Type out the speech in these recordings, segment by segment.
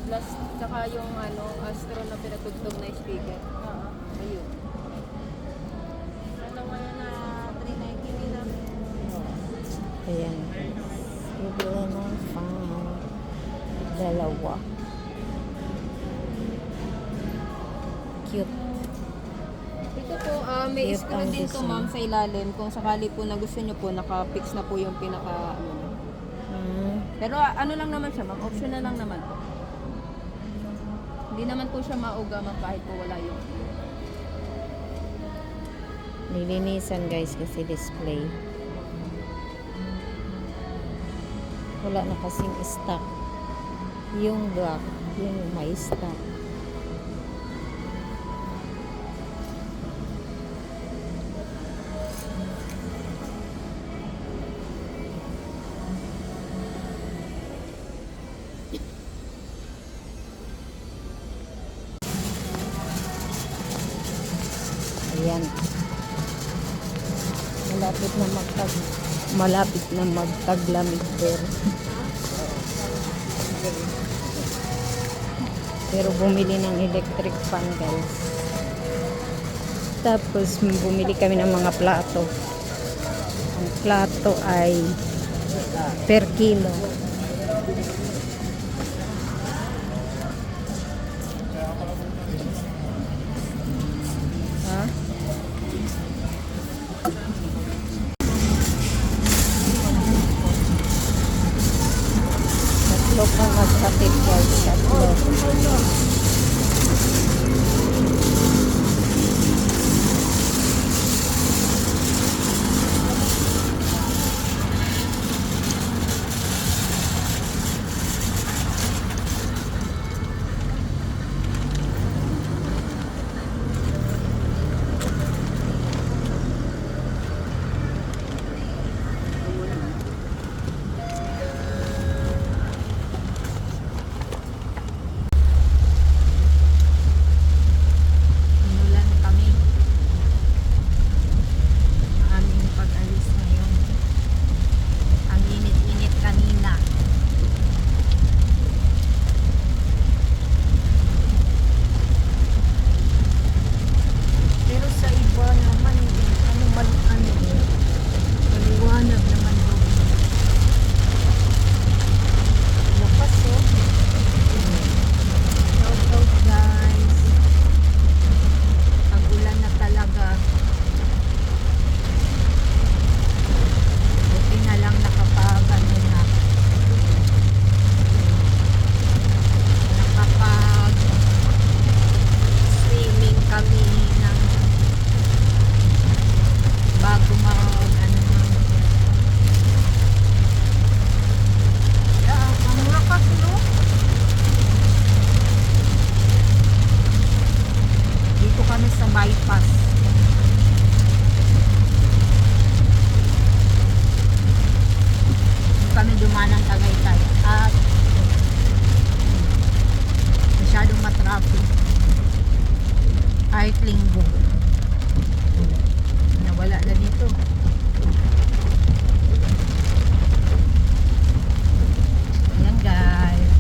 Last, tsaka yung ano, Astro na pinatugtog na speaker. Oo. Ayun. Dalawa yan na 390 nila. Ayan. Bibili ng fan. Dalawa. Cute. Ito po, may Cute screw ang din to design. ma'am sa ilalim. Kung sakali po na gusto nyo po, naka-fix na po yung pinaka ano. Pero ano lang naman siya ma'am, optional lang naman po. Hindi naman po siya mauga ma'am kahit po wala yung Nilinisan guys kasi display. Wala na kasing stock. Yung black, yung may stock. Ayan. Malapit na magtaglamig pero bumili ng electric fan guys. Tapos bumili kami ng mga plato. Ang plato ay per kilo. Ha? Tatlo pa magkatid guys. Tatlo. Inulan kami. Aming pag-alis ngayon. Ang init-init kanina. Pero sa iba naman, maliwanag naman doon. Lakas oh. Shout out guys. Pag-ulan na talaga. Buti na lang nakapag-ano na. Nakapag-swimming kami ng bago mag-ano na. Ang lakas no? Dito kami sa bypass. Dito kami dumaan ng Tagaytay at masyadong matraffic kahit linggo. Nawala na dito. Ayan guys.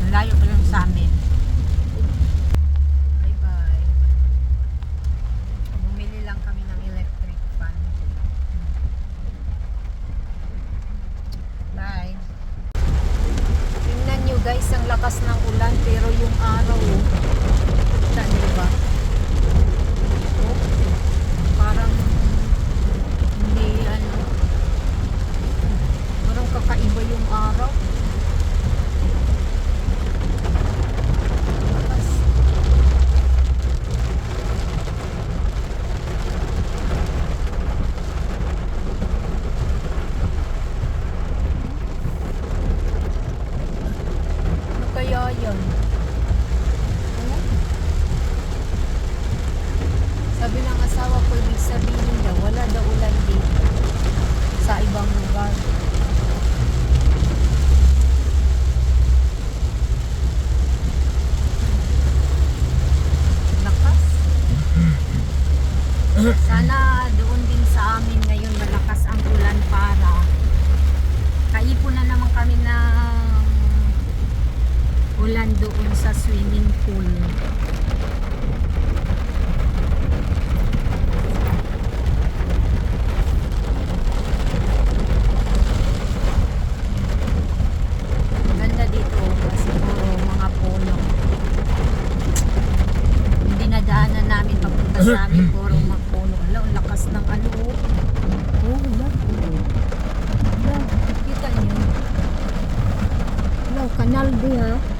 Ang layo pa lang sa amin. Bye bye. Bumili lang kami ng electric fan. Bye. Tingnan nyo guys, ang lakas ng ulan pero yung araw kita nyo ba? Oh, parang hindi ano, parang kakaiba yung araw. Lakas. Ano kaya yan? Sabi ng asawa ko, ibig sabihin daw, wala daw ulan dito sa ibang lugar. Lakas. Sana doon din sa amin ngayon malakas ang ulan para kaipon na naman kami ng doon sa swimming pool. Ganda dito kasi puro mga puno. Yung dinadaanan namin papunta sa amin puro mga puno. Ala, ang lakas ng ano. Oh, wala. Wala, kita niyo. Wala, kanal di ha.